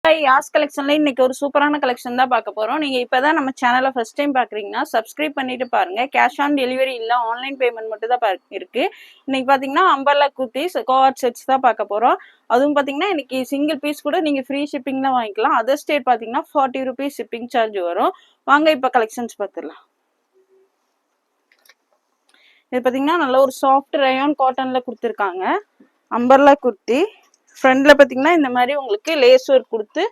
யாஸ் கலெக்ஷன்ல இன்னைக்கு ஒரு சூப்பரான கலெக்ஷன் தான் பார்க்க போறோம். நீங்க இப்பதான் நம்ம சேனலை ஃபர்ஸ்ட் டைம் பாக்குறீங்கன்னா சப்ஸ்கிரைப் பண்ணிட்டு பாருங்க. கேஷ் ஆன் டெலிவரி இல்ல, ஆன்லைன் பேமெண்ட் மட்டும் தான் இருக்கு. இன்னைக்கு பாத்தீங்கன்னா அம்பர்லா குர்த்திஸ் கோஆர்ட் செட்ஸ் தான் பார்க்க போறோம். அதுவும் பாத்தீங்கன்னா இன்னைக்கு சிங்கிள் பீஸ் கூட நீங்க ஃப்ரீ ஷிப்பிங் தான் வாங்கிக்கலாம். அதர் ஸ்டேட் பாத்தீங்கன்னா 40 rupees ஷிப்பிங் சார்ஜ் வரும். வாங்க இப்ப கலெக்ஷன்ஸ் பார்த்துடலாம். இது பாத்தீங்கன்னா நல்ல ஒரு சாஃப்ட் ரயான் காட்டன்ல கொடுத்துருக்காங்க. அம்பர்லா குர்த்தி ஃப்ரண்ட்ல பாத்தீங்கன்னா இந்த மாதிரி உங்களுக்கு லேஸ் ஒர்க் கொடுத்து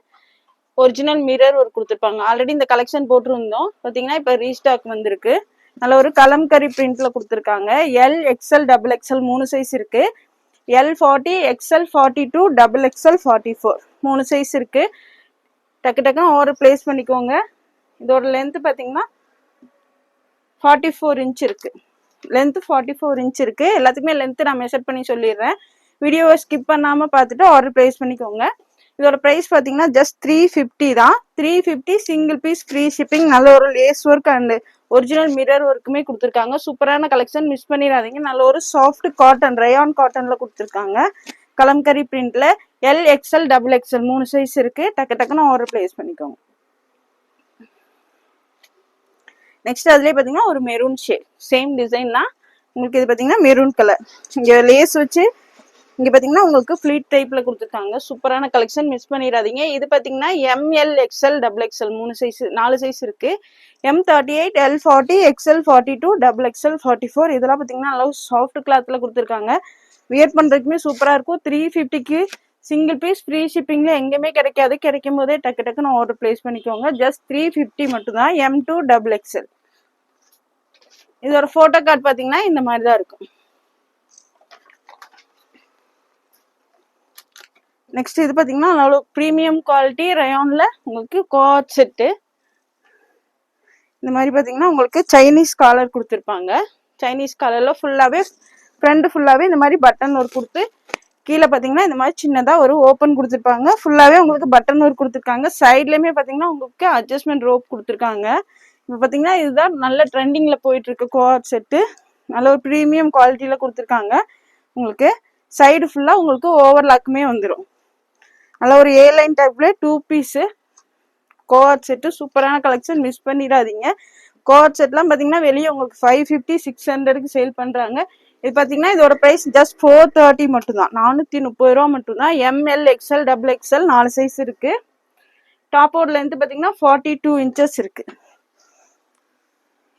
ஒரிஜினல் மிரர் ஒர்க் கொடுத்துருப்பாங்க. ஆல்ரெடி இந்த கலெக்ஷன் போட்டிருந்தோம் பாத்தீங்கன்னா இப்ப ரீஸ்டாக் வந்திருக்கு. நல்ல ஒரு கலம்கரி பிரிண்ட்ல கொடுத்துருக்காங்க. L XL double XL 3 size இருக்கு. L40 XL 42 XXL 44 3 சைஸ் இருக்கு. டக்கு டக்குன்னு ஆர்டர் பிளேஸ் பண்ணிக்கோங்க. இதோட லென்த் பாத்தீங்கன்னா 44 இன்ச் இருக்கு. லென்த் 44 இன்ச் இருக்கு. எல்லாத்துக்குமே லென்த் நான் மெஷர் பண்ணி சொல்லிடுறேன். வீடியோவை ஸ்கிப் பண்ணாம பார்த்துட்டு ஆர்டர் பிளேஸ் பண்ணிக்கோங்க. இதோட பிரைஸ் பாத்தீங்கன்னா ஜஸ்ட் 350 தான். 350 சிங்கிள் பீஸ் ஃப்ரீ ஷிப்பிங். நல்ல ஒரு lace work and original mirror ஒர்க்குமே கொடுத்துருக்காங்க. சூப்பரான கலெக்ஷன், மிஸ் பண்ணிடாதீங்க. நல்ல ஒரு சாஃப்ட் காட்டன் ரயான் காட்டன்ல கொடுத்துருக்காங்க. கலம்கரி பிரிண்ட்ல L XL double XL 3 size இருக்கு. டக்கு டக்குன்னு ஆர்டர் பிளேஸ் பண்ணிக்கோங்க. நெக்ஸ்ட் அதுலேயே பாத்தீங்கன்னா ஒரு மெரூன் ஷேட் சேம் டிசைன் தான். உங்களுக்கு இது பாத்தீங்கன்னா மெரூன் கலர். இங்க லேஸ் வச்சு இங்க பாத்தீங்கன்னா உங்களுக்கு ஃபிளீட் டைப்ல கொடுத்துருக்காங்க. சூப்பரான கலெக்ஷன், மிஸ் பண்ணிடாதீங்க. இது பாத்தீங்கன்னா ML XL double XL 3 size 4 size இருக்கு. M38 L40 XL 42 XXL 44 இதெல்லாம் பாத்தீங்கன்னா நல்லா சாஃப்ட் கிளாத்ல கொடுத்துருக்காங்க. வியர் பண்றதுக்குமே சூப்பரா இருக்கும். 350க்கு சிங்கிள் பீஸ் ஃப்ரீ ஷிப்பிங்ல எங்கேயுமே கிடைக்காது. கிடைக்கும் போதே டக்கு டக்குன்னு ஆர்டர் பிளேஸ் பண்ணிக்கோங்க. ஜஸ்ட் 350 மட்டும் தான். M2 XXL. இதோட போட்டோ கார்டு பாத்தீங்கன்னா இந்த மாதிரி தான் இருக்கும். நெக்ஸ்ட் இது பாத்தீங்கன்னா நல்ல ப்ரீமியம் குவாலிட்டி ரயான்ல உங்களுக்கு கோஆர்ட் செட்டு. இந்த மாதிரி பாத்தீங்கன்னா உங்களுக்கு சைனீஸ் காலர் கொடுத்துருப்பாங்க. சைனீஸ் காலர்ல ஃபுல்லாவே ஃப்ரண்ட் ஃபுல்லாவே இந்த மாதிரி பட்டன் ஒர்க் கொடுத்து கீழே பாத்தீங்கன்னா இந்த மாதிரி சின்னதா ஒரு ஓப்பன் கொடுத்துருப்பாங்க. ஃபுல்லாவே உங்களுக்கு பட்டன் ஒர்க் கொடுத்துருக்காங்க. சைட்லயுமே பாத்தீங்கன்னா உங்களுக்கு அட்ஜஸ்ட்மெண்ட் ரோப் கொடுத்துருக்காங்க. இப்போ பாத்தீங்கன்னா இதுதான் நல்ல ட்ரெண்டிங்ல போயிட்டு இருக்கு கோஆர்ட் செட்டு. நல்ல ஒரு ப்ரீமியம் குவாலிட்டியில கொடுத்துருக்காங்க. உங்களுக்கு சைடு ஃபுல்லா உங்களுக்கு ஓவர்லாக்குமே வந்துடும். நல்ல ஒரு ஏ லைன் டைப்ல 2 பீஸ் கோஆர்ட் செட்டு. சூப்பரான கலெக்ஷன், மிஸ் பண்ணிடாதீங்க. கோஆர்ட் செட்லாம் பாத்தீங்கன்னா வெளியே உங்களுக்கு 550 600க்கு சேல் பண்றாங்க. இது பாத்தீங்கன்னா இதோட பிரைஸ் ஜஸ்ட் 430 மட்டும் தான். 430 ரூபா மட்டும் தான். ML XL double XL 4 size இருக்கு. டாப்போட லென்த் பாத்தீங்கன்னா 42 இன்ச்சஸ் இருக்கு.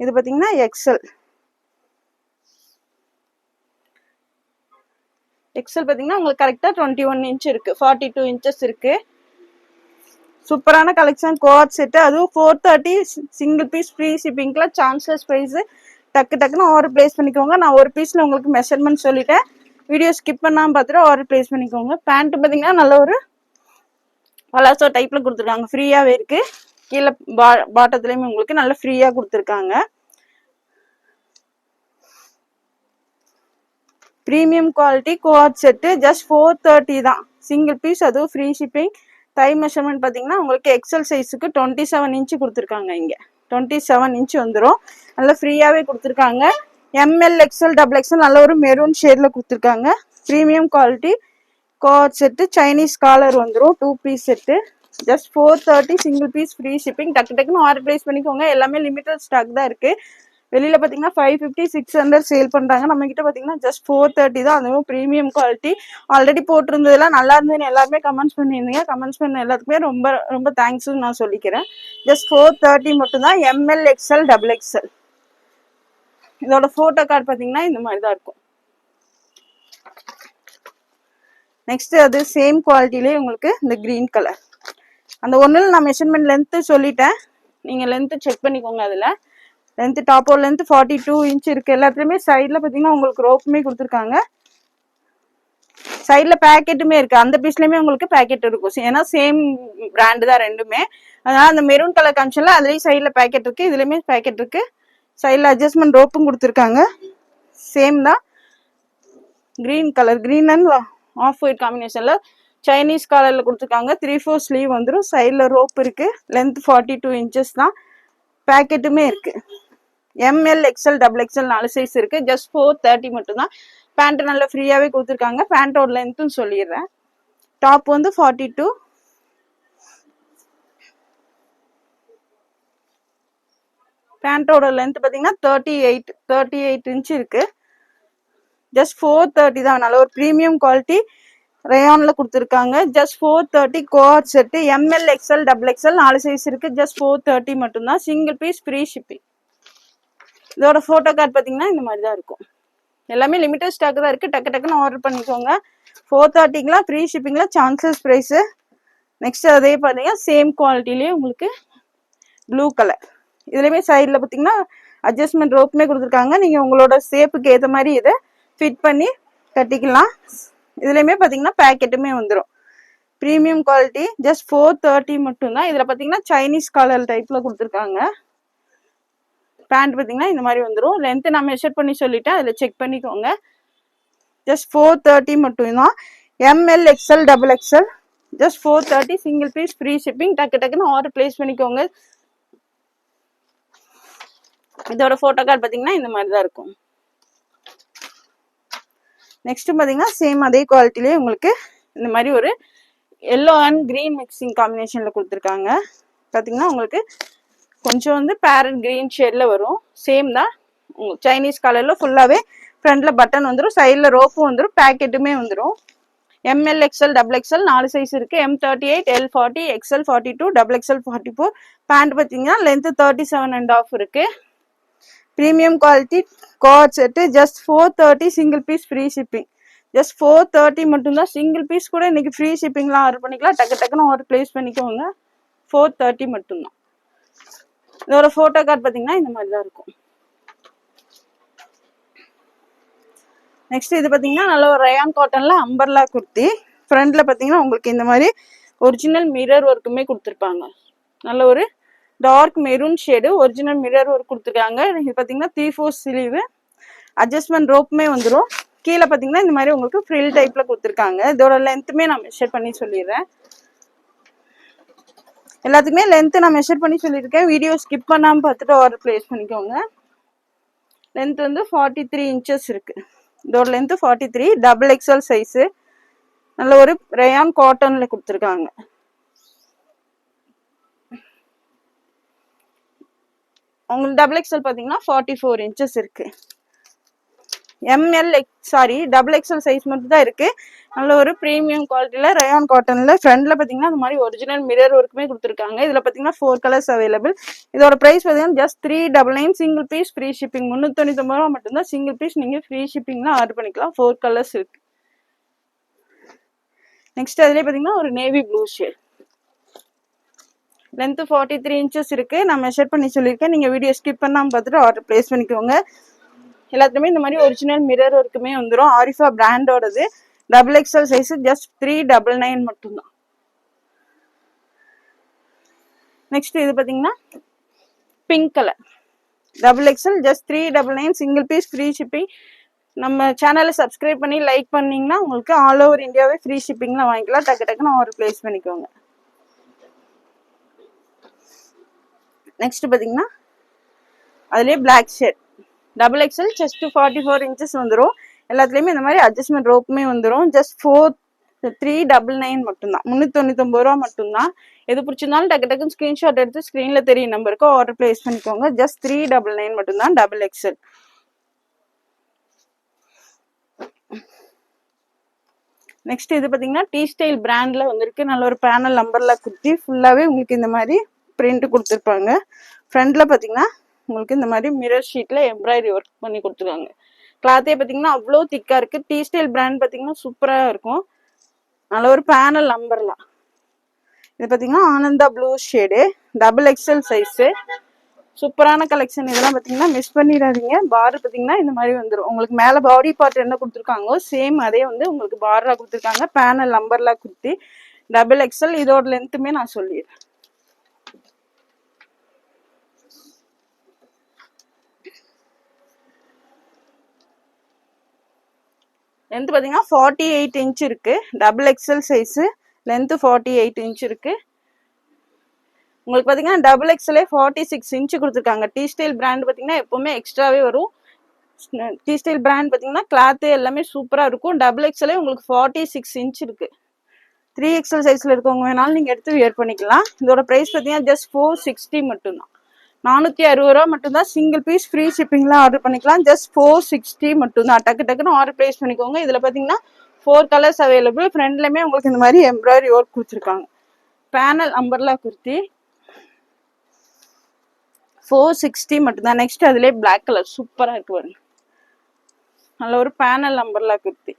இது பாத்தீங்கன்னா எக்ஸ்எல். எக்ஸ்எல் பாத்தீங்கன்னா உங்களுக்கு கரெக்டா 21 இன்ச் இருக்கு. 42 இன்ச்சஸ் இருக்கு. சூப்பரான கலெக்ஷன் கோஆர்ட் செட். அதுவும் 430 சிங்கிள் பீஸ் ஃப்ரீ ஷிப்பிங்ல சான்ஸ்லெஸ் பிரைஸ். டக்கு டக்குன்னு ஆர்டர் பிளேஸ் பண்ணிக்கோங்க. நான் ஒரு பீஸ்ல உங்களுக்கு மெஷர்மெண்ட் சொல்லிட்டேன். வீடியோ ஸ்கிப் பண்ணாம பார்த்துட்டு ஆர்டர் பிளேஸ் பண்ணிக்கோங்க. பேண்ட் பாத்தீங்கன்னா நல்ல ஒரு பலாசோ டைப்ல கொடுத்துருக்காங்க. ஃப்ரீயாவே இருக்கு. கீழே பாட்டத்துலயுமே உங்களுக்கு நல்ல ஃப்ரீயா கொடுத்துருக்காங்க. Premium quality co-ord set just 430 தான். சிங்கிள் பீஸ், அதுவும் ஃப்ரீ ஷிப்பிங். தை மெஷர்மெண்ட் பாத்தீங்கன்னா உங்களுக்கு எக்ஸல் சைஸுக்கு 27 இன்ச் கொடுத்துருக்காங்க. இங்க 27 இன்ச் வந்துடும். நல்லா ஃப்ரீயாவே கொடுத்துருக்காங்க. ML XL டபுள் எக்ஸ்எல் நல்ல ஒரு மெரூன் ஷேட்ல கொடுத்துருக்காங்க. Premium quality co-ord set. Chinese collar வந்துடும். 2 piece set. Just 430 single piece free shipping. டக்கு டக்குன்னு ஆர்டர் பிளேஸ் பண்ணிக்கோங்க. எல்லாமே லிமிடெட் ஸ்டாக் தான் இருக்கு. வெளியில பாத்தீங்கன்னா 550 600 சேல் பண்றாங்க. நம்ம கிட்ட பாத்தீங்கன்னா ஜஸ்ட் 430 தான். அதுவும் ப்ரீமியம் குவாலிட்டி. ஆல்ரெடி போட்டிருந்ததெல்லாம் நல்லா இருந்ததுன்னு எல்லாருமே கமெண்ட்ஸ் பண்ணியிருந்தீங்க. கமெண்ட்ஸ் பண்ண எல்லாத்துக்குமே ரொம்ப ரொம்ப தேங்க்ஸ் நான் சொல்லிக்கிறேன். ஜஸ்ட் 430 மட்டும் தான். ML XL double XL. இதோட போட்டோ கார்டு பாத்தீங்கன்னா இந்த மாதிரி தான் இருக்கும். நெக்ஸ்ட் அது சேம் குவாலிட்டிலேயே உங்களுக்கு இந்த கிரீன் கலர். அந்த ஒண்ணுல நான் மெஷர்மெண்ட் லென்த் சொல்லிட்டேன். நீங்க லென்த் செக் பண்ணிக்கோங்க. அதுல லென்த் டாப்போட லென்த் 42 இன்ச் இருக்கு. எல்லாத்துலயுமே சைட்ல பாத்தீங்கன்னா உங்களுக்கு ரோப்புமே கொடுத்துருக்காங்க. சைட்ல பேக்கெட்டுமே இருக்கு. அந்த பீஸ்லயுமே உங்களுக்கு பேக்கெட் இருக்கும். ஏன்னா சேம் பிராண்ட் தான் ரெண்டுமே. அதனால அந்த மெரூன் கலர் காமிச்சல அதுலயும் சைட்ல பேக்கெட் இருக்கு. இதுலயுமே பேக்கெட் இருக்கு. சைட்ல அட்ஜஸ்ட்மெண்ட் ரோப்பும் கொடுத்துருக்காங்க. சேம் தான். Green colour, green and off white காம்பினேஷன்ல சைனீஸ் கலர்ல கொடுத்துருக்காங்க. 3/4 ஸ்லீவ் வந்துடும். சைட்ல ரோப் இருக்கு. லென்த் 42 இன்ச்சஸ் தான். பேக்கெட்டுமே இருக்கு. ML XL double XL 4 size இருக்கு. ஜஸ்ட் 430 மட்டும் தான். பேண்ட் நல்லா ஃப்ரீயாவே கொடுத்துருக்காங்க. பேண்டோட லென்த்தும் சொல்லிடுறேன். டாப் வந்து 42, பேண்டோட லென்த் பார்த்தீங்கன்னா 38 இன்ச் இருக்கு. ஜஸ்ட் 430 தான். நல்ல ஒரு ப்ரீமியம் குவாலிட்டி ரேயான்ல கொடுத்துருக்காங்க. Just 430 co-ord set. M L XL double XL 4 size இருக்கு. ஜஸ்ட் 430 மட்டும்தான். Single piece free shipping. இதோட ஃபோட்டோ கார்டு பார்த்தீங்கன்னா இந்த மாதிரி தான் இருக்கும். எல்லாமே லிமிட்டட் ஸ்டாக் தான் இருக்கு. டக்கு டக்குன்னு ஆர்டர் பண்ணிக்கோங்க. 430க்குலாம் ஃப்ரீ ஷிப்பிங்ல சான்சஸ் ப்ரைஸ். நெக்ஸ்ட் அதே பார்த்தீங்கன்னா சேம் குவாலிட்டிலேயே உங்களுக்கு ப்ளூ கலர். இதுலேயுமே சைடில் பார்த்தீங்கன்னா அட்ஜஸ்ட்மெண்ட் ரோப்புமே கொடுத்துருக்காங்க. நீங்கள் உங்களோட ஷேப்புக்கு ஏற்ற மாதிரி இதை ஃபிட் பண்ணி கட்டிக்கலாம். இதுலேயுமே பார்த்தீங்கன்னா பேக்கெட்டுமே வந்துடும். Premium quality. ஜஸ்ட் 430 மட்டும்தான். இதில் பார்த்தீங்கன்னா சைனீஸ் காலர் டைப்பில் கொடுத்துருக்காங்க. பேண்ட் பார்த்தீங்கன்னா இந்த மாதிரி வந்துடும். லென்த்து நான் மெஷர் பண்ணி சொல்லிட்டேன், அதில் செக் பண்ணிக்கோங்க. ஜஸ்ட் 430 மட்டும்தான். M L XL double XL just 430. Single piece free shipping. டக்கு டக்குன்னு ஆர்டர் பிளேஸ் பண்ணிக்கோங்க. இதோட ஃபோட்டோ கார்டு பார்த்தீங்கன்னா இந்த மாதிரி தான் இருக்கும். நெக்ஸ்ட் பார்த்தீங்கன்னா சேம் அதே குவாலிட்டிலேயே உங்களுக்கு இந்த மாதிரி ஒரு எல்லோ அண்ட் கிரீன் மிக்சிங் காம்பினேஷனில் கொடுத்துருக்காங்க. பார்த்தீங்கன்னா உங்களுக்கு கொஞ்சம் வந்து பேரட் கிரீன் ஷேடில் வரும். சேம் தான். சைனீஸ் கலரில் ஃபுல்லாகவே ஃப்ரண்டில் பட்டன் வந்துடும், சைடில் ரோப்பும் வந்துடும், பேக்கெட்டுமே வந்துடும். M L XL double XL 4 size இருக்குது. M38 L40 XL 42 double XL 44. Pant பார்த்தீங்கன்னா லென்த்து 37.5 இருக்குது. Premium quality co-ord set. Just 430. Single piece free shipping. Just 430 மட்டும்தான். சிங்கிள் பீஸ் கூட இன்னைக்கு ஃப்ரீ ஷிப்பிங்லாம் ஆர்டர் பண்ணிக்கலாம். டக்கு டக்குன்னு ஆர்டர் பிளேஸ் பண்ணிக்கோங்க. 430 மட்டும்தான். இதோட ஃபோட்டோ கார்டு பார்த்தீங்கன்னா இந்த மாதிரி தான் இருக்கும். நெக்ஸ்ட் இது பார்த்தீங்கன்னா நல்ல ஒரு ரயான் காட்டன்ல அம்பர்லா குர்த்தி. ஃப்ரண்ட்ல பார்த்தீங்கன்னா உங்களுக்கு இந்த மாதிரி ஒரிஜினல் மிரர் ஒர்க்குமே கொடுத்துருப்பாங்க. நல்ல ஒரு dark maroon shade original mirror work கொடுத்துருக்காங்க. இது பார்த்தீங்கன்னா 3/4 ஸ்லீவு. அட்ஜஸ்ட்மெண்ட் ரோப்புமே வந்துடும். கீழே பார்த்தீங்கன்னா இந்த மாதிரி உங்களுக்கு ஃப்ரில் டைப்ல கொடுத்துருக்காங்க. இதோட லென்த்துமே நான் மெஷர் பண்ணி சொல்லிடுறேன். எல்லாத்துக்குமே லென்த்து நான் மெஷர் பண்ணி சொல்லியிருக்கேன். வீடியோ ஸ்கிப் பண்ணாமல் பார்த்துட்டு ஆர்டர் பிளேஸ் பண்ணிக்கோங்க. லென்த் வந்து 43 இன்ச்சஸ் இருக்கு. இதோட லென்த்து 43. Double XL size. நல்ல ஒரு ரயான் காட்டன்ல கொடுத்துருக்காங்க. உங்களுக்கு டபுள் எக்ஸ்எல் பார்த்தீங்கன்னா 44 இன்ச்சஸ் இருக்கு. டபுள் எக்ஸ்எல் சைஸ் மட்டும் தான் இருக்கு. நல்ல ஒரு ப்ரீமியம் குவாலிட்டியில ரயான் காட்டன்ல ஃப்ரண்ட்ல பார்த்தீங்கன்னா இந்த மாதிரி ஒரிஜினல் மிரர் ஒர்க்குமே கொடுத்துருக்காங்க. இதில் பார்த்தீங்கன்னா 4 கலர்ஸ் அவைலபிள். இதோட ப்ரைஸ் பார்த்தீங்கன்னா just 399. Single piece free shipping. 399 ரூபா மட்டும்தான். சிங்கிள் பீஸ் நீங்கள் ஃப்ரீ ஷிப்பிங்லாம் ஆர்டர் பண்ணிக்கலாம். 4 கலர்ஸ் இருக்கு. நெக்ஸ்ட் அதுலேயே பார்த்தீங்கன்னா ஒரு navy blue shade. Length 43 inches இருக்கு. நான் மெஷர் பண்ணி சொல்லியிருக்கேன். நீங்கள் வீடியோ ஸ்கிப் பண்ணாமல் பார்த்துட்டு ஆர்டர் பிளேஸ் பண்ணிக்கோங்க. எல்லாத்துலேயுமே இந்த மாதிரி ஒரிஜினல் மிரர் ஒர்க்குமே வந்துடும். ஆரிஃபா பிராண்டோடது. Double XL size. ஜஸ்ட் 399 மட்டும்தான். நெக்ஸ்ட் இது பார்த்தீங்கன்னா pink colour double XL. Just 399. Single piece free shipping. நம்ம சேனலை சப்ஸ்கிரைப் பண்ணி லைக் பண்ணிங்கன்னா உங்களுக்கு ஆல் ஓவர் இந்தியாவே ஃப்ரீ ஷிப்பிங்லாம் வாங்கிக்கலாம். டக்கு டக்குன்னு ஆர்டர் பிளேஸ் பண்ணிக்கோங்க. நெக்ஸ்ட் பார்த்தீங்கன்னா அதுலேயே black shade double XL. Just 44 inches வந்துடும். எல்லாத்துலேயுமே இந்த மாதிரி அட்ஜஸ்ட்மெண்ட் ரோப்புமே வந்துடும். ஜஸ்ட் 399 மட்டும்தான். 399 ரூபா மட்டும்தான். எது பிடிச்சிருந்தாலும் டக்கு டக்குன்னு ஸ்க்ரீன்ஷாட் எடுத்து ஸ்க்ரீனில் தெரியும் நம்பருக்கு ஆர்டர் பிளேஸ் பண்ணிக்கோங்க. ஜஸ்ட் 399 மட்டும்தான். Double XL. நெக்ஸ்ட் இது பார்த்தீங்கன்னா டீ ஸ்டைல் பிராண்ட்ல வந்திருக்கு. நல்ல ஒரு பேனல் நம்பர்ல குத்தி ஃபுல்லாகவே உங்களுக்கு இந்த மாதிரி பிரிண்ட் கொடுத்துருப்பாங்க. ஃப்ரண்ட்ல பார்த்தீங்கன்னா உங்களுக்கு இந்த மாதிரி மிரர் ஷீட்ல எம்ப்ராய்டரி ஒர்க் பண்ணி கொடுத்துருக்காங்க. கிளாத்தே பார்த்தீங்கன்னா அவ்வளோ திக்கா இருக்கு. டீ ஸ்டைல் பிராண்ட் பார்த்தீங்கன்னா சூப்பராக இருக்கும். நல்ல ஒரு பேனல் நம்பர்லாம். இது பார்த்தீங்கன்னா Ananda blue shade. Double XL size. சூப்பரான கலெக்ஷன். இதெல்லாம் பார்த்தீங்கன்னா மிஸ் பண்ணிடாதீங்க. பார் பார்த்தீங்கன்னா இந்த மாதிரி வந்துடும். உங்களுக்கு மேலே பாடி பார்ட் என்ன கொடுத்துருக்காங்களோ சேம் அதே வந்து உங்களுக்கு பார்லாம் கொடுத்துருக்காங்க. பேனல் நம்பர்லாம் கொடுத்து டபுள் எக்ஸ்எல். இதோட லென்த்துமே நான் சொல்லிடுறேன். லென்த் பார்த்தீங்கன்னா 48 இன்ச் இருக்கு. Double XL size. Length 48 inch இருக்கு. உங்களுக்கு பார்த்தீங்கன்னா டபுள் எக்ஸ்எல்லே 46 இன்ச்சு கொடுத்துருக்காங்க. டீ ஸ்டைல் பிராண்ட் பார்த்தீங்கன்னா எப்பவுமே எக்ஸ்ட்ராவே வரும். டீ ஸ்டைல் பிராண்ட் பார்த்தீங்கன்னா கிளாத்து எல்லாமே சூப்பராக இருக்கும். டபுள் எக்ஸ்எல்லே உங்களுக்கு 46 இன்ச் இருக்கு. 3XL சைஸில் இருக்கவங்க வேணாலும் நீங்கள் எடுத்து வியர் பண்ணிக்கலாம். இதோட ப்ரைஸ் பார்த்தீங்கன்னா ஜஸ்ட் 460 மட்டும்தான். 460 மட்டும்தான். சிங்கிள் பீஸ் ஃப்ரீ ஷிப்பிங்ல ஆர்டர் பண்ணிக்கலாம். ஜஸ்ட் 460 மட்டும்தான். டக்கு டக்குன்னு ஆர்டர் பிளேஸ் பண்ணிக்கோங்க. இதுல பாத்தீங்கன்னா 4 கலர்ஸ் அவைலபிள். ஃப்ரண்ட்லயுமே உங்களுக்கு இந்த மாதிரி எம்ப்ராய்டரி ஒர்க் கொடுத்துருக்காங்க. பேனல் அம்பர்லா குர்த்தி 460 மட்டும்தான். நெக்ஸ்ட் அதுலேயே பிளாக் கலர் சூப்பரா இருக்கு பாருங்க. நல்ல ஒரு பேனல் அம்பர்லா குர்த்தி.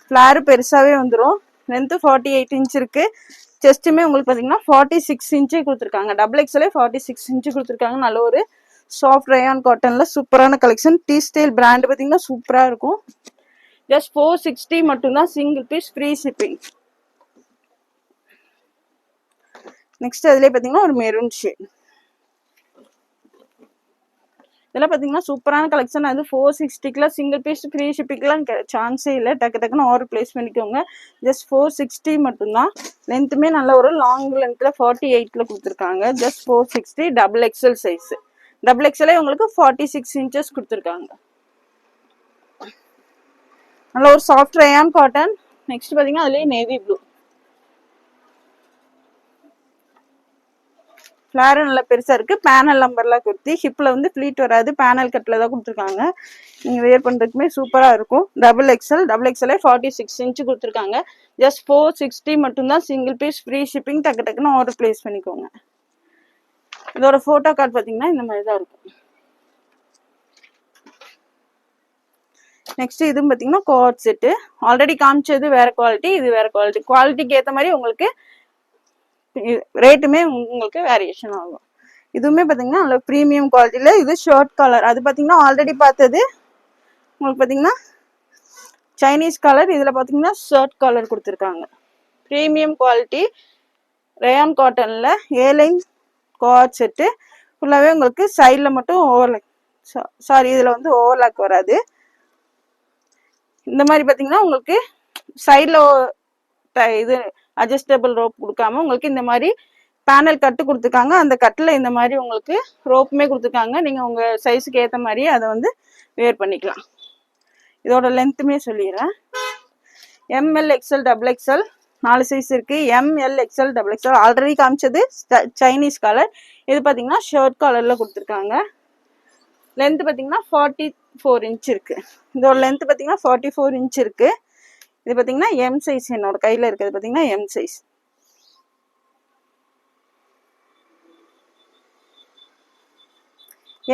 ஃபிளாரு பெருசாவே வந்துடும். லென்த்து 48 இன்ச் இருக்கு. செஸ்ட்டுமே உங்களுக்கு பார்த்தீங்கன்னா 46 இன்ச்சு கொடுத்துருக்காங்க. டபுள் எக்ஸ்எல்லே 46 இன்ச்சு கொடுத்துருக்காங்க. நல்ல ஒரு சாஃப்ட் ரயான் காட்டன்ல சூப்பரான கலெக்ஷன். டீ ஸ்டைல் பிராண்ட் பார்த்தீங்கன்னா சூப்பரா இருக்கும். ஜஸ்ட் 460 மட்டும்தான். Single piece free shipping. Next அதுலேயே பார்த்தீங்கன்னா ஒரு மெரூன் ஷேட். இதெல்லாம் பார்த்தீங்கன்னா சூப்பரான கலெக்ஷன். அது 460 சிங்கிள் பீஸ் ஃப்ரீ ஷிப்பிங்லாம் சான்ஸே இல்லை. டக்கு டக்குன்னு ஆர்டர் பிளேஸ் பண்ணிக்கோங்க. ஜஸ்ட் 460 மட்டும்தான். லென்த்துமே நல்ல ஒரு லாங் லென்த்தில் 48ல கொடுத்துருக்காங்க. Just 460 double XL size. Double எக்ஸ்எல்லே உங்களுக்கு 46 இன்ச்சஸ் கொடுத்துருக்காங்க. நல்ல ஒரு சாஃப்ட் ரயான் காட்டன். நெக்ஸ்ட் பார்த்தீங்கன்னா அதுலேயே நேவி ப்ளூ. ஃபிளாரு நல்லா பெருசா இருக்கு. பேனல் நம்பர்ல குர்த்தி. ஹிப்ல வந்து ஃபிளீட் வராது. பேனல் கட்ல தான் கொடுத்துருக்காங்க. நீங்க வேர் பண்றதுக்குமே சூப்பரா இருக்கும். டபுள் எக்ஸ்எல் 46 இன்ச்சு கொடுத்துருக்காங்க. ஜஸ்ட் 460 மட்டும்தான். Single piece free shipping. டக்கு டக்குன்னு ஆர்டர் பிளேஸ் பண்ணிக்கோங்க. இதோட போட்டோ கார்டு பாத்தீங்கன்னா இந்த மாதிரி தான் இருக்கும். நெக்ஸ்ட் இதுவும் பாத்தீங்கன்னா கோட் செட்டு. ஆல்ரெடி காமிச்சது வேற குவாலிட்டி, இது வேற குவாலிட்டி. குவாலிட்டிக்கு ஏற்ற மாதிரி உங்களுக்கு ரேட்டுமே உங்களுக்கு வேரியேஷன் ஆகும். இதுவுமே பாத்தீங்கன்னா நல்ல ப்ரீமியம் குவாலிட்டியில. இது ஷர்ட் கலர். அது பாத்தீங்கன்னா ஆல்ரெடி பார்த்தது உங்களுக்கு பாத்தீங்கன்னா சைனீஸ் கலர். இதுல பாத்தீங்கன்னா ஷர்ட் கலர் கொடுத்துருக்காங்க. ப்ரீமியம் குவாலிட்டி ரயான் காட்டன்ல ஏலைன் கோட் செட்டு. ஃபுல்லாவே உங்களுக்கு சைட்ல மட்டும் ஓவர்லாக், சாரி இதுல வந்து ஓவர்லாக் வராது. இந்த மாதிரி பாத்தீங்கன்னா உங்களுக்கு சைட்ல இது அட்ஜஸ்டபிள் ரோப் கொடுக்காம உங்களுக்கு இந்த மாதிரி பேனல் கட்டு கொடுத்துருக்காங்க. அந்த கட்டில் இந்த மாதிரி உங்களுக்கு ரோப்புமே கொடுத்துருக்காங்க. நீங்கள் உங்கள் சைஸுக்கு ஏற்ற மாதிரி அதை வந்து வேர் பண்ணிக்கலாம். இதோட லென்த்துமே சொல்லிடுறேன். M L XL double XL 4 size இருக்குது. M L XL double XL already காமிச்சது சைனீஸ் கலர். இது பார்த்தீங்கன்னா ஷர்ட் கலரில் கொடுத்துருக்காங்க. லென்த்து பார்த்தீங்கன்னா 44 இன்ச் இருக்குது. இதோட லென்த்து பார்த்தீங்கன்னா 44 இன்ச் இருக்குது. இது பார்த்தீங்கன்னா எம் சைஸ். என்னோட கையில் இருக்கிறது பார்த்தீங்கன்னா எம் சைஸ்.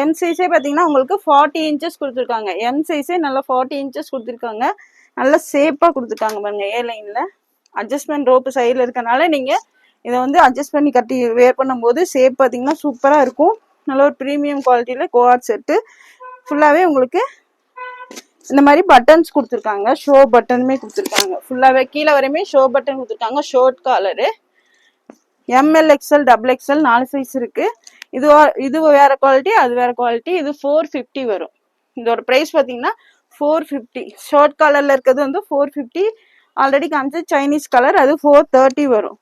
எம் சைஸே பார்த்தீங்கன்னா உங்களுக்கு 40 இன்ச்சஸ் கொடுத்துருக்காங்க. எம் சைஸே நல்லா 40 இன்ச்சஸ் கொடுத்துருக்காங்க. நல்லா சேஃபாக கொடுத்துருக்காங்க பாருங்க. ஏ லைனில் அட்ஜஸ்ட்மெண்ட் ரோப்பு சைடில் இருக்கனால நீங்கள் இதை வந்து அட்ஜஸ்ட் பண்ணி கட்டி வேர் பண்ணும்போது சேஃப் பார்த்தீங்கன்னா சூப்பராக இருக்கும். நல்ல ஒரு ப்ரீமியம் குவாலிட்டியில் கோஆட் செட்டு. ஃபுல்லாகவே உங்களுக்கு இந்த மாதிரி பட்டன்ஸ் கொடுத்துருக்காங்க. ஷோ பட்டனுமே கொடுத்துருக்காங்க. ஃபுல்லாகவே கீழே வரையுமே ஷோ பட்டன் கொடுத்துருக்காங்க. Short collar. ML XL double XL 4 size இருக்கு. இது வேற குவாலிட்டி, அது வேற குவாலிட்டி. இது 450 வரும். இதோட ப்ரைஸ் பார்த்தீங்கன்னா 450. ஷார்ட் கலர்ல இருக்கிறது வந்து 450. ஆல்ரெடி காமிச்ச சைனீஸ் கலர் அது 430 வரும்.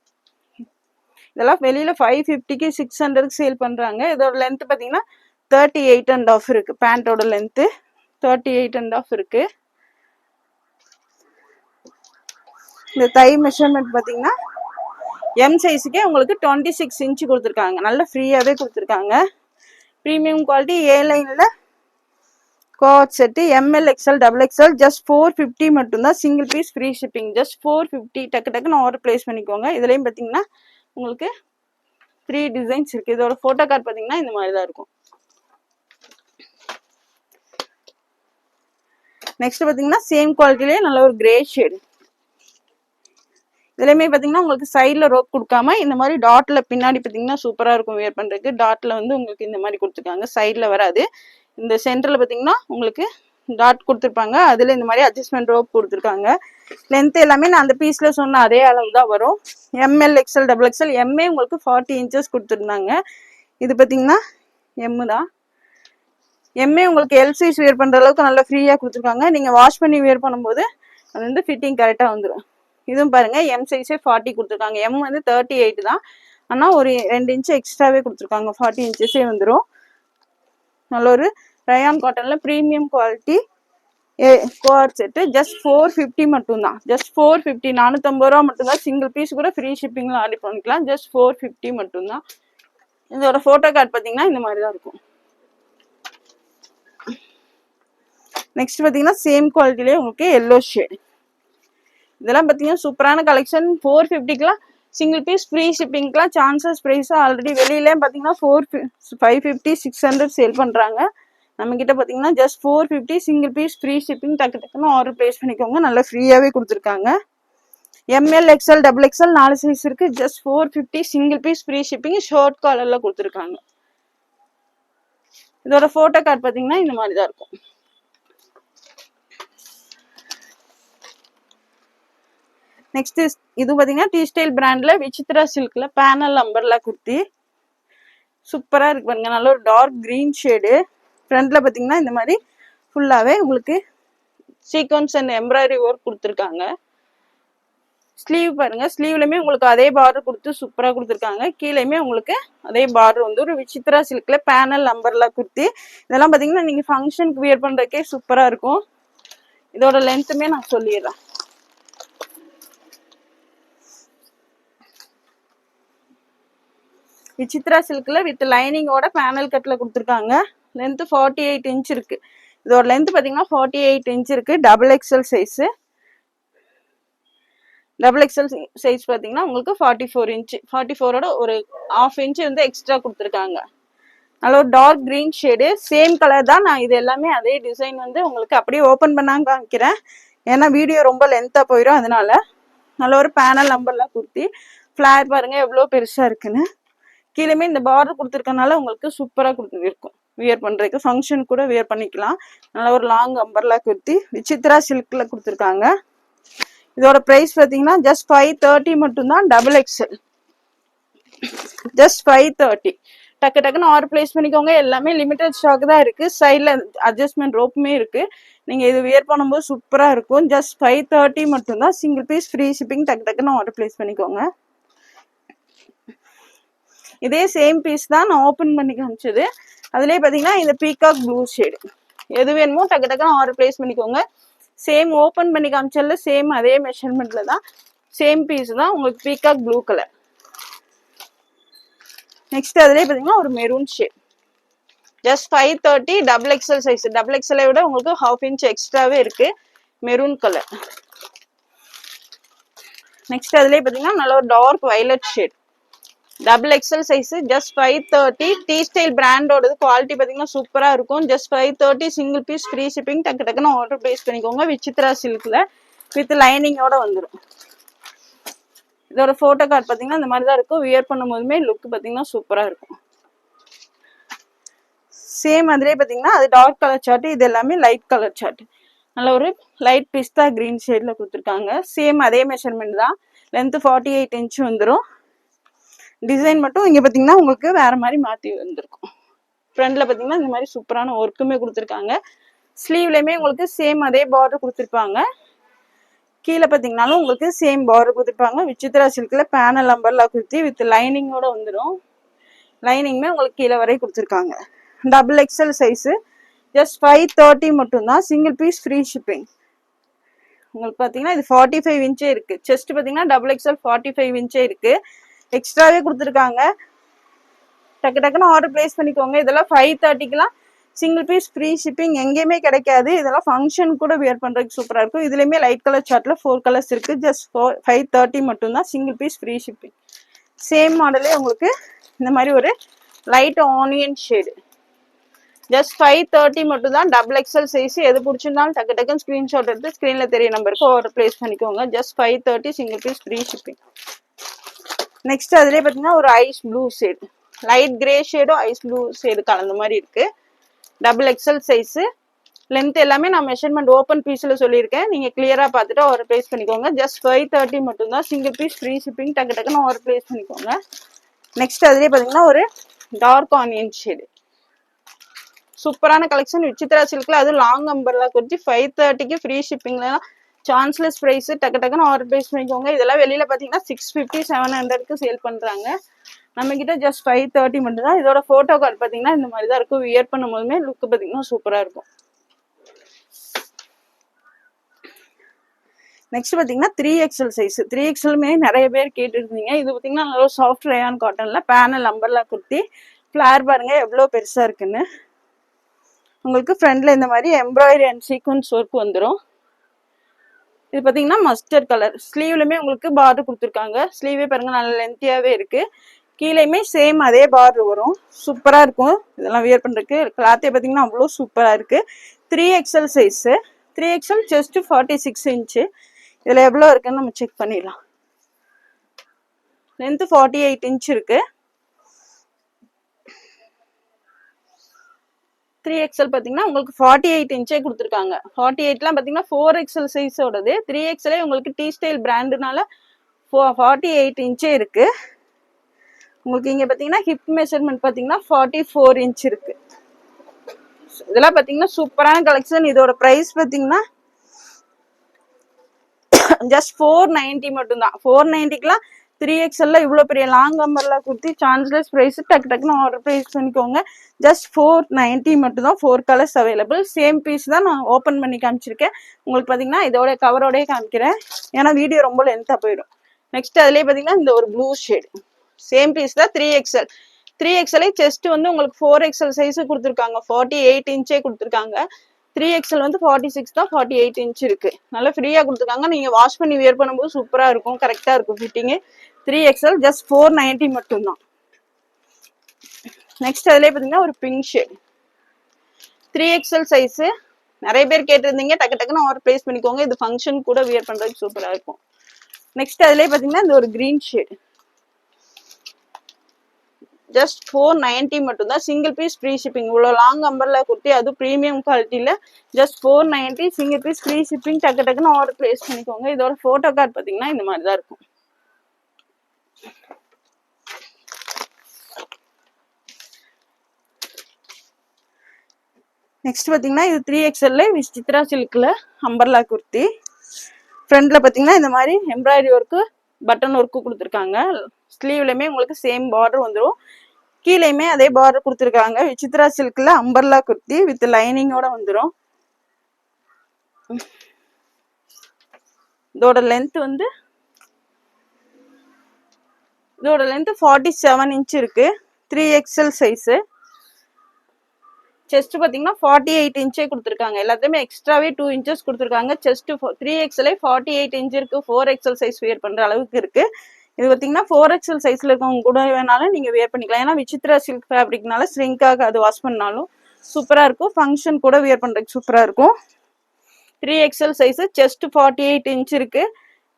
இதெல்லாம் வெளியில 550க்கு 600க்கு சேல் பண்றாங்க. இதோட லென்த் பார்த்தீங்கன்னா 38.5 இருக்கு. பேண்டோட லென்த்து 38.5 இருக்கு. இந்த தை மெஷர்மெண்ட் பார்த்தீங்கன்னா எம் சைஸுக்கே உங்களுக்கு 26 இன்ச்சு கொடுத்துருக்காங்க. நல்ல ஃப்ரீயாகவே கொடுத்துருக்காங்க. ப்ரீமியம் குவாலிட்டி ஏ லைனில் coat set. M L XL double XL just 450 மட்டும்தான். Single piece free shipping. Just 450. டக்கு டக்குன்னு ஆர்டர் பிளேஸ் பண்ணிக்கோங்க. இதுலேயும் பார்த்தீங்கன்னா உங்களுக்கு 3 டிசைன்ஸ் இருக்குது. இதோட ஃபோட்டோ கார்டு பார்த்தீங்கன்னா இந்த மாதிரி தான் இருக்கும். நெக்ஸ்ட் பார்த்தீங்கன்னா சேம் குவாலிட்டிலேயே நல்ல ஒரு கிரே ஷேடு. இதுலையுமே பார்த்தீங்கன்னா உங்களுக்கு சைடில் ரோப் கொடுக்காம இந்த மாதிரி டாட்ல பின்னாடி பார்த்தீங்கன்னா சூப்பராக இருக்கும் வேர் பண்ணுறதுக்கு. டாட்ல வந்து உங்களுக்கு இந்த மாதிரி கொடுத்துருக்காங்க. சைடில் வராது. இந்த சென்டரில் பார்த்தீங்கன்னா உங்களுக்கு டாட் கொடுத்துருப்பாங்க. அதில் இந்த மாதிரி அட்ஜஸ்ட்மெண்ட் ரோப் கொடுத்துருக்காங்க. லென்த் எல்லாமே நான் அந்த பீஸில் சொன்ன அதே அளவு தான் வரும். ML XL double XL. MA உங்களுக்கு 40 இன்ச்சஸ் கொடுத்துருந்தாங்க. இது பார்த்தீங்கன்னா எம்மு தான். எம்ஏ உங்களுக்கு எல் சைஸ் வேர் பண்ணுற அளவுக்கு நல்லா ஃப்ரீயாக கொடுத்துருக்காங்க. நீங்கள் வாஷ் பண்ணி வேர் பண்ணும்போது அது வந்து ஃபிட்டிங் கரெக்டாக வந்துடும். இதுவும் பாருங்க எம் சைஸே 40 கொடுத்துருக்காங்க. எம் வந்து 38 தான். ஆனால் ஒரு 2 இன்ச்சு எக்ஸ்ட்ராவே கொடுத்துருக்காங்க. 40 இன்ச்சஸே வந்துடும். நல்ல ஒரு ரயான் காட்டன்ல premium quality co-ord set. Just 450 மட்டும்தான். ஜஸ்ட் 450. 450 ரூபா மட்டும்தான். சிங்கிள் பீஸ் கூட ஃப்ரீ ஷிப்பிங்ல ஆர்டர் பண்ணிக்கலாம். ஜஸ்ட் 450 மட்டும்தான். இதோட போட்டோ கார்டு பாத்தீங்கன்னா இந்த மாதிரி தான் இருக்கும். நெக்ஸ்ட் பாத்தீங்கன்னா சேம் குவாலிட்டிலே உங்களுக்கு எல்லோ ஷேட். இதெல்லாம் பாத்தீங்கன்னா சூப்பரான கலெக்ஷன். 450க்குலாம் சிங்கிள் பீஸ் ஃப்ரீ ஷிப்பிங்க்குலாம் சான்சஸ் ப்ரைஸ் ஆல்ரெடி வெளியிலே பாத்தீங்கன்னா 550 600 சேல் பண்றாங்க. நம்ம கிட்ட பாத்தீங்கன்னா just 450 single piece free shipping. டக்கு டக்குன்னு ஆர்டர் பிளேஸ் பண்ணிக்கோங்க. நல்லா ஃப்ரீயாவே கொடுத்துருக்காங்க. ML XL XXL 4 சைஸ் இருக்கு. Just 450 single piece free shipping. Short காலர்ல கொடுத்துருக்காங்க. இதோட போட்டோ கார்டு பாத்தீங்கன்னா இந்த மாதிரி தான் இருக்கும். நெக்ஸ்ட் இது பாத்தீங்கன்னா டி ஸ்டைல் பிராண்ட்ல விசித்ரா சில்க்ல பேனல் அம்பர்லா குர்த்தி. சூப்பரா இருக்கு பாருங்க. நல்ல ஒரு டார்க் கிரீன் ஷேடு. ஃப்ரண்ட்ல பாத்தீங்கன்னா இந்த மாதிரி ஃபுல்லாவே உங்களுக்கு சீக்வன்ஸ் அண்ட் எம்ப்ராய்டரி ஒர்க் கொடுத்துருக்காங்க. ஸ்லீவ் பாருங்க, ஸ்லீவ்லயுமே உங்களுக்கு அதே பார்டர் கொடுத்து சூப்பரா கொடுத்துருக்காங்க. கீழேயுமே உங்களுக்கு அதே பார்டர் வந்து ஒரு விசித்ரா சில்க்ல பேனல் அம்பர்லா குர்த்தி. இதெல்லாம் பாத்தீங்கன்னா நீங்க ஃபங்க்ஷனுக்கு வியர் பண்றதுக்கே சூப்பரா இருக்கும். இதோட லென்த்துமே நான் சொல்லிடுறேன். விசித்ரா சில்க்ல வித் லைனிங்கோட பேனல் கட்ல கொடுத்துருக்காங்க. லென்த் 48 இன்ச் இருக்கு. இதோட லென்த் பாத்தீங்கன்னா 48 இன்ச் இருக்கு. XXL size. XXL சைஸ் பாத்தீங்கன்னா உங்களுக்கு 44 இன்ச். 44ஓட ஒரு 1/2 இன்ச் வந்து எக்ஸ்ட்ரா கொடுத்துருக்காங்க. நல்ல ஒரு dark green shade. Same colour தான். நான் இது எல்லாமே அதே டிசைன் வந்து உங்களுக்கு அப்படியே ஓப்பன் பண்ணாங்க காமிக்கிறேன். ஏன்னா வீடியோ ரொம்ப லென்த்தா போயிடும். அதனால நல்ல ஒரு பேனல் நம்பர்லாம் குர்த்தி. ஃபிளார் பாருங்க எவ்வளோ பெருசா இருக்குன்னு. கீழேயுமே இந்த பார்டர் கொடுத்துருக்கனால உங்களுக்கு சூப்பரா இருக்கும். வியர் பண்றதுக்கு ஃபங்க்ஷன் கூட வியர் பண்ணிக்கலாம். நல்ல ஒரு லாங் அம்பர்லா குர்த்தி விசித்ரா சில்க்ல கொடுத்துருக்காங்க. இதோட பிரைஸ் பாத்தீங்கன்னா ஜஸ்ட் 530 மட்டும்தான். XXL just 530. டக்கு டக்குன்னு ஆர்டர் பிளேஸ் பண்ணிக்கோங்க. எல்லாமே லிமிடெட் ஸ்டாக் தான் இருக்கு. சைட்ல அட்ஜஸ்ட்மெண்ட் ரோப்புமே இருக்கு. நீங்க இது வியர் பண்ணும்போது சூப்பரா இருக்கும். ஜஸ்ட் 530 மட்டும்தான். Single piece free shipping. டக்கு டக்குன்னு ஆர்டர் பிளேஸ் பண்ணிக்கோங்க. இதே சேம் பீஸ் தான் நான் ஓப்பன் பண்ணி காமிச்சது. அதுலேயே பார்த்தீங்கன்னா இந்த பீகாக் ப்ளூ ஷேடு. எது வேணுமோ டக்கு டக்குன்னு ஆர்டர் பிளேஸ் பண்ணிக்கோங்க. சேம் ஓப்பன் பண்ணி காமிச்சல சேம் அதே மெஷர்மெண்ட்ல தான். சேம் பீஸ் தான். உங்களுக்கு பீகாக் ப்ளூ கலர். நெக்ஸ்ட் அதுலேயே பார்த்தீங்கன்னா ஒரு maroon shade. Just 530 XXL size. XXL விட உங்களுக்கு 1/2 இன்ச் எக்ஸ்ட்ராவே இருக்கு. Maroon colour. நெக்ஸ்ட் அதுலேயே பார்த்தீங்கன்னா நல்ல ஒரு dark violet shade. XXL size. Just 530. T style பிராண்டோட குவாலிட்டி பாத்தீங்கன்னா சூப்பரா இருக்கும். Just 530 single piece free shipping. டக்கு டக்குன்னு ஆர்டர் பிளேஸ் பண்ணிக்கோங்க. விசித்ரா சில்க்ல வித் லைனிங்கோட வந்துடும். இதோட போட்டோ கார்டு பாத்தீங்கன்னா இந்த மாதிரி தான் இருக்கும். வியர் பண்ணும் போதுமே லுக் பாத்தீங்கன்னா சூப்பரா இருக்கும். சேம் அதுலேயே பாத்தீங்கன்னா அது டார்க் கலர் சார்ட். இது எல்லாமே லைட் கலர் சார்ட். நல்ல ஒரு லைட் பிஸ்தா கிரீன் ஷேட்ல கொடுத்துருக்காங்க. சேம் அதே மெஷர்மெண்ட் தான். லென்த் 48 இன்ச் வந்துடும். டிசைன் மட்டும் இங்க பாத்தீங்கன்னா உங்களுக்கு வேற மாதிரி மாத்தி வந்திருக்கும். ஃப்ரண்ட்ல பாத்தீங்கன்னா இந்த மாதிரி சூப்பரான ஒர்க்குமே கொடுத்துருக்காங்க. ஸ்லீவ்லயுமே உங்களுக்கு சேம் அதே பார்டர் கொடுத்துருப்பாங்க. கீழே பாத்தீங்கன்னாலும் உங்களுக்கு சேம் பார்டர் கொடுத்துருப்பாங்க. விசித்ரா சில்க்ல பேனல் அம்பர்லா குர்த்தி வித் லைனிங்கோட வந்துடும். லைனிங்குமே உங்களுக்கு கீழே வரை கொடுத்துருக்காங்க. XXL size. ஜஸ்ட் 530 மட்டும்தான். Single piece free shipping. உங்களுக்கு பாத்தீங்கன்னா இது 45 இன்ச்சே இருக்கு. செஸ்ட் பாத்தீங்கன்னா XXL 45 இன்ச்சே இருக்கு. எக்ஸ்ட்ராவே கொடுத்துருக்காங்க. டக்கு டக்குன்னு ஆர்டர் பிளேஸ் பண்ணிக்கோங்க. இதெல்லாம் 530க்குலாம் சிங்கிள் பீஸ் ஃப்ரீ ஷிப்பிங் எங்கேயுமே கிடைக்காது. இதெல்லாம் ஃபங்க்ஷன் கூட வியர் பண்றதுக்கு சூப்பரா இருக்கும். இதுலயுமே லைட் கலர் சார்ட்ல 4 கலர்ஸ் இருக்கு. ஜஸ்ட் 530 மட்டும்தான். Single piece free shipping. Same மாடலே உங்களுக்கு இந்த மாதிரி ஒரு லைட் ஆனியன் ஷேடு. ஜஸ்ட் 530 மட்டும்தான். XXL size. எது பிடிச்சிருந்தாலும் டக்கு டக்குன்னு ஸ்கிரீன்ஷாட் எடுத்து ஸ்கிரீன்ல தெரிய நம்பருக்கு ஆர்டர் பிளேஸ் பண்ணிக்கோங்க. Just 530 single piece free shipping. Next அதுலேயே பார்த்தீங்கன்னா ஒரு ice blue shade. Light grey ஷேடும் ஐஸ் ப்ளூ ஷேடு கலந்த மாதிரி இருக்கு. XXL size. லென்த் எல்லாமே நான் மெஷர்மெண்ட் ஓப்பன் பீஸ்ல சொல்லியிருக்கேன். நீங்க கிளியரா பார்த்துட்டு ஆர்டர் பிளேஸ் பண்ணிக்கோங்க. ஜஸ்ட் 530 மட்டும்தான். Single piece free shipping. டக்கு டக்குன்னு ஆர்டர் பிளேஸ் பண்ணிக்கோங்க. நெக்ஸ்ட் அதுலேயே பார்த்தீங்கன்னா ஒரு டார்க் ஆனியன் ஷேடு. சூப்பரான கலெக்ஷன். விசித்ரா சில்க்ல அது லாங் அம்பர்லா குர்த்தி 530க்கு ஃப்ரீ ஷிப்பிங்ல சான்ஸ்லெஸ் பிரைஸ். டக்கு டக்குன்னு ஆர்டர் பிளேஸ் பண்ணிக்கோங்க. இதெல்லாம் வெளியில பாத்தீங்கன்னா 650 700க்கு சேல் பண்றாங்க. நம்ம கிட்ட ஜஸ்ட் 530 மட்டும் தான். இதோட போட்டோ கார்டு பாத்தீங்கன்னா இந்த மாதிரி தான் இருக்கும். வியர் பண்ணும் போதுமே லுக் பாத்தீங்கன்னா சூப்பரா இருக்கும். நெக்ஸ்ட் பார்த்தீங்கன்னா 3XL சைஸ். 3XLமே நிறைய பேர் கேட்டுருந்தீங்க. இது பார்த்தீங்கன்னா நல்லா சாஃப்ட் ரயான் காட்டன்ல பேனல் அம்பர்லா குர்த்தி. ஃபிளார் பாருங்க எவ்வளோ பெருசா இருக்குன்னு. உங்களுக்கு ஃப்ரண்ட்ல இந்த மாதிரி எம்ப்ராய்டரி அண்ட் சீக்வன்ஸ் ஒர்க் வந்துடும். இது பார்த்தீங்கன்னா மஸ்டர்ட் கலர். ஸ்லீவ்லுமே உங்களுக்கு பார்டர் கொடுத்துருக்காங்க. ஸ்லீவே பாருங்க நல்ல லென்த்தியாகவே இருக்கு. கீழேயுமே சேம் அதே பார்டர் வரும். சூப்பராக இருக்கும் இதெல்லாம் வியர் பண்ணுறதுக்கு. கிளாத்தே பார்த்தீங்கன்னா அவ்வளோ சூப்பராக இருக்கு. 3XL size. 3XL just 46 inch. இதில் எவ்வளோ இருக்குன்னு நம்ம செக் பண்ணிடலாம். லென்த்து 48 இன்ச் இருக்கு. 3XL பார்த்தீங்கன்னா உங்களுக்கு 48 இன்ச்சே கொடுத்துருக்காங்க. 48லாம் பார்த்தீங்கன்னா 4XL சைஸோடது. 3XLே உங்களுக்கு டீ ஸ்டைல் பிராண்டுனால 48 இன்ச்சே இருக்கு. உங்களுக்கு இங்கே பார்த்தீங்கன்னா ஹிப் மெஷர்மெண்ட் பார்த்தீங்கன்னா 44 இன்ச் இருக்கு. இதெல்லாம் பார்த்தீங்கன்னா சூப்பரான கலெக்ஷன். இதோட ப்ரைஸ் பார்த்தீங்கன்னா ஜஸ்ட் 490 மட்டும்தான். 490க்குலாம் 3XL இவ்வளோ பெரிய long umbrella kurti chanceless price. டக்குன்னு ஆர்டர் ப்ரைஸ் பண்ணிக்கோங்க. ஜஸ்ட் 490 மட்டும்தான். 4 கலர்ஸ் அவைலபிள். சேம் பீஸ் தான் நான் ஓப்பன் பண்ணி காமிச்சிருக்கேன். உங்களுக்கு பார்த்தீங்கன்னா இதோட கவரோடய காமிக்கிறேன், ஏன்னா வீடியோ ரொம்ப லென்த்தாக போயிடும். நெக்ஸ்ட் அதுலேயே பார்த்தீங்கன்னா இந்த ஒரு ப்ளூ ஷேட் சேம் பீஸ் தான். 3XL. 3XL செஸ்ட் வந்து உங்களுக்கு 4XL சைஸு கொடுத்துருக்காங்க. 48 இன்ச்சே கொடுத்துருக்காங்க. 3XL வந்து 46 தான். 48 இன்ச் இருக்கு. நல்லா ஃப்ரீயாக கொடுத்துருக்காங்க. நீங்கள் வாஷ் பண்ணி வியர் பண்ணும்போது சூப்பராக இருக்கும். கரெக்டாக இருக்கும் ஃபிட்டிங்கு. 3XL ஜஸ்ட் 490 மட்டும்தான். நெக்ஸ்ட் அதுலேயே பார்த்தீங்கன்னா ஒரு பிங்க் ஷேட். 3XL சைஸு நிறைய பேர் கேட்டிருந்தீங்க. டக்குன்னு ஆர்டர் ப்ளேஸ் பண்ணிக்கோங்க. இது ஃபங்க்ஷன் கூட வியர் பண்ணுறதுக்கு சூப்பராக இருக்கும். நெக்ஸ்ட் அதுலேயே பார்த்தீங்கன்னா இந்த ஒரு க்ரீன் ஷேட். ஜஸ்ட் 490 மட்டும்தான். Single piece free shipping. இவ்வளோ லாங் அம்பர்லா குர்த்தி, அது ப்ரீமியம் குவாலிட்டியில் just 490 single piece free shipping. டக்குன்னு ஆர்டர் ப்ளேஸ் பண்ணிக்கோங்க. இதோட ஃபோட்டோ கார்டு பார்த்தீங்கன்னா இந்த மாதிரி தான் இருக்கும். நெக்ஸ்ட் பார்த்தீங்கன்னா இது 3XL சித்ரா சில்கில் அம்பர்லா குர்த்தி. ஃப்ரண்ட்ல பார்த்தீங்கன்னா இந்த மாதிரி எம்ப்ராய்டரி ஒர்க்கு பட்டன் ஒர்க்கு கொடுத்துருக்காங்க. ஸ்லீவ்லையுமே உங்களுக்கு சேம் பார்டர் வந்துடும். கீழேயுமே அதே பார்டர் கொடுத்துருக்காங்க. விசித்ரா சில்க்ல அம்பர்லா குர்த்தி வித் லைனிங்கோட வந்துடும். இதோட லென்த் வந்து 47 இன்ச் இருக்கு. 3XL size. செஸ்ட் பார்த்தீங்கன்னா 48 இன்ச்சே கொடுத்துருக்காங்க. எல்லாத்தையுமே எக்ஸ்ட்ராவே 2 இன்ச்சஸ் கொடுத்துருக்காங்க. செஸ்ட் 3XL 48 இன்ச் இருக்கு. 4XL சைஸ் வியர் பண்ற அளவுக்கு இருக்கு. இது பார்த்தீங்கன்னா 4XL சைஸ்ல இருக்கவங்க கூட வேணாலும் நீங்க வியர் பண்ணிக்கலாம். ஏன்னா விசித்ரா சில்க் ஃபேப்ரிக்னால ஸ்ட்ரிங்க் ஆகாது. வாஷ் பண்ணாலும் சூப்பரா இருக்கும். ஃபங்க்ஷன் கூட வியர் பண்றதுக்கு சூப்பரா இருக்கும். 3XL சைஸ் செஸ்ட் 48 இன்ச் இருக்கு.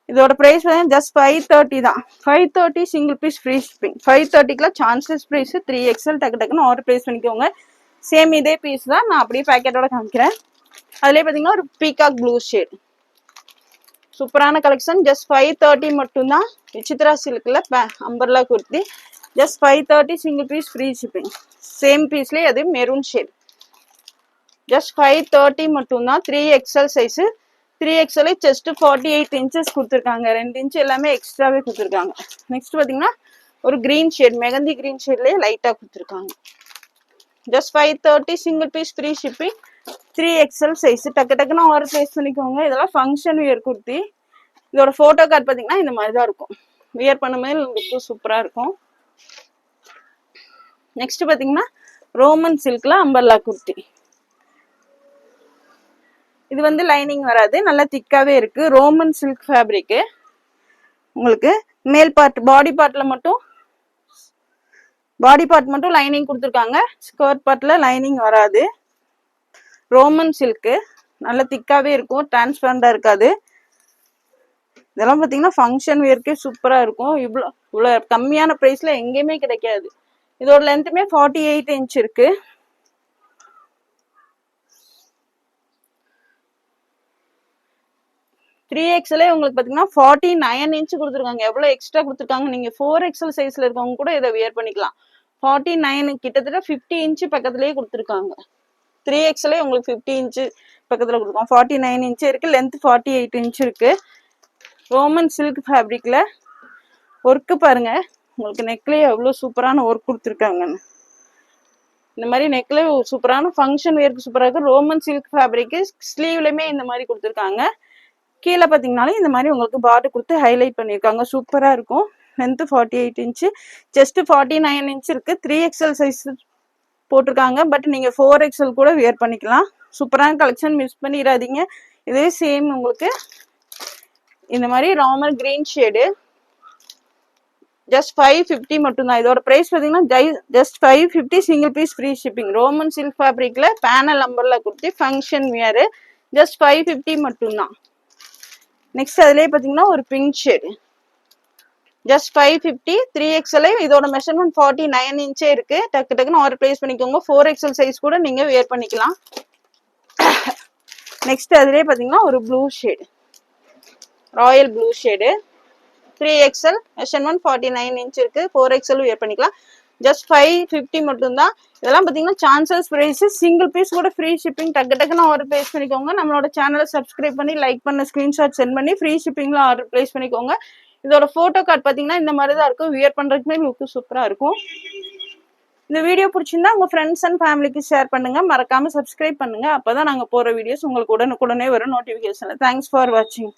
இதோட பிரைஸ் வந்து ஜஸ்ட் 530 தான். 530 சிங்கிள் பீஸ் ஃப்ரீ ஷிப்பிங். 530க்குலாம் சான்ஸ்லெஸ் பிரைஸ். 3XL டக்குன்னு ஆர்டர் பிளேஸ் பண்ணிக்கோங்க. சேம் இதே பீஸ் தான். நான் அப்படியே பேக்கெட்டோட காமிக்கிறேன். அதுலேயே பார்த்தீங்கன்னா ஒரு பீகாக் ப்ளூ ஷேட். சூப்பரான கலெக்ஷன். ஜஸ்ட் 530 மட்டும்தான். விசித்ரா சில்க்ல umbrella kurti just 530 single piece free shipping. Same பீஸ்லேயே அது மெரூன் ஷேட். ஜஸ்ட் 530 மட்டும்தான். 3XL size. 3XL chest 48 inches கொடுத்துருக்காங்க. 2 இன்ச் எல்லாமே எக்ஸ்ட்ராவே கொடுத்துருக்காங்க. நெக்ஸ்ட் பார்த்தீங்கன்னா ஒரு கிரீன் ஷேட், மெகந்தி கிரீன் ஷேட்லேயே லைட்டாக கொடுத்துருக்காங்க. Just 530 single piece free shipping. 3XL size. டக்குன்னு ஆர்டர் பிளேஸ் பண்ணிக்கோங்க. இதெல்லாம் ஃபங்க்ஷன் வியர் குர்த்தி. இதோட ஃபோட்டோ கார்டு பார்த்தீங்கன்னா இந்த மாதிரி தான் இருக்கும். வியர் பண்ணும்போது லுக்கு சூப்பராக இருக்கும். நெக்ஸ்ட் பார்த்தீங்கன்னா ரோமன் சில்க்ல அம்பர்லா குர்த்தி. இது வந்து லைனிங் வராது. நல்லா திக்காவே இருக்கு. Roman silk fabric. உங்களுக்கு மேல் பார்ட் பாடி பார்ட் மட்டும் லைனிங் கொடுத்துருக்காங்க. ஸ்கர்ட் பார்ட்ல லைனிங் வராது. ரோமன் சில்க்கு நல்ல திக்காவே இருக்கும். டிரான்ஸ்பரண்டா இருக்காது. இதெல்லாம் பார்த்தீங்கன்னா ஃபங்க்ஷன் வியர்க்கே சூப்பரா இருக்கும். இவ்வளோ கம்மியான ப்ரைஸ்ல எங்கேயுமே கிடைக்காது. இதோட லென்த்துமே 48 இன்ச் இருக்கு. XL உங்களுக்கு பார்த்தீங்கன்னா 49 இன்ச் கொடுத்துருக்காங்க. எவ்வளோ எக்ஸ்ட்ரா கொடுத்துருக்காங்க. நீங்க 4XL சைஸ்ல இருக்கவங்க கூட இதை வியர் பண்ணிக்கலாம். 49 கிட்டத்தட்ட 50 இன்ச் பக்கத்துலயே கொடுத்துருக்காங்க. 3XL உங்களுக்கு 50 இன்ச் பக்கத்துல கொடுத்துருக்கோம். 49 இன்ச் இருக்கு. லென்த் 48 இன்ச் இருக்கு. ரோமன் சில்க் ஃபேப்ரிக்ல ஒர்க்கு பாருங்க. உங்களுக்கு நெக்லேயே எவ்வளோ சூப்பரான ஒர்க் கொடுத்துருக்காங்கன்னு. இந்த மாதிரி நெக்ல சூப்பரான ஃபங்க்ஷன் வேருக்கு சூப்பராக இருக்கு. Roman silk fabric. ஸ்லீவ்லையுமே இந்த மாதிரி கொடுத்துருக்காங்க. கீழே பார்த்தீங்கனாலும் இந்த மாதிரி உங்களுக்கு பார்டர் கொடுத்து ஹைலைட் பண்ணியிருக்காங்க. சூப்பராக இருக்கும். லென்த்து 48 இன்ச்சு, செஸ்ட் 49 இன்ச் இருக்கு. 3XL சைஸ் போட்டிருக்காங்க. பட் நீங்க 4XL கூட வியர் பண்ணிக்கலாம். சூப்பரான கலெக்ஷன், மிஸ் பண்ணிடாதீங்க. இதே சேம் உங்களுக்கு இந்த மாதிரி ராமர் கிரீன் ஷேடு ஜஸ்ட் 550 மட்டும்தான். இதோட பிரைஸ் பார்த்தீங்கன்னா just 550, single piece free shipping. Roman silk ஃபேப்ரிக்ல பேனல் நம்பர்ல கொடுத்து ஃபங்க்ஷன் வியர் ஜஸ்ட் 550 மட்டும்தான். நெக்ஸ்ட் அதுலேயே பார்த்தீங்கன்னா ஒரு பிங்க் ஷேடு ஜஸ்ட் 550, 3XL. இதோட மெஷர்மெண்ட் 49 இன்ச்சே இருக்கு. டக்கு டக்குன்னு ஆர்டர் பிளேஸ் பண்ணிக்கோங்க. 4XL சைஸ் கூட நீங்க வியர் பண்ணிக்கலாம். நெக்ஸ்ட் அதுலேயே பார்த்தீங்கன்னா ஒரு blue shade, Royal blue shade, 3XL, measurement 49 inch இருக்கு. 4XL வியர் பண்ணிக்கலாம். ஜஸ்ட் 550 மட்டும்தான். இதெல்லாம் பார்த்தீங்கன்னா சான்சஸ் பிரைஸ். சிங்கிள் பீஸ் கூட ஃப்ரீ ஷிப்பிங். டக்கு டக்குன்னு ஆர்டர் பிளேஸ் பண்ணிக்கோங்க. நம்மளோட சேனலை சப்ஸ்கிரைப் பண்ணி லைக் பண்ண ஸ்கிரீன்ஷாட் சென்ட் பண்ணி ஃப்ரீ ஷிப்பிங்ல ஆர்டர் பிளேஸ் பண்ணிக்கோங்க. இதோட போட்டோ கார்டு பார்த்தீங்கன்னா இந்த மாதிரி தான் இருக்கும். வியர் பண்றதுக்குமே லுக்கு சூப்பரா இருக்கும். இந்த வீடியோ பிடிச்சிருந்தா உங்க ஃப்ரெண்ட்ஸ் அண்ட் ஃபேமிலிக்கு ஷேர் பண்ணுங்க. மறக்காம சப்ஸ்கிரைப் பண்ணுங்க. அப்பதான் நாங்க போற வீடியோஸ் உங்களுக்கு உடனுக்குடனே வரும் நோட்டிபிகேஷன்ல. தேங்க்ஸ் ஃபார் வாட்சிங்.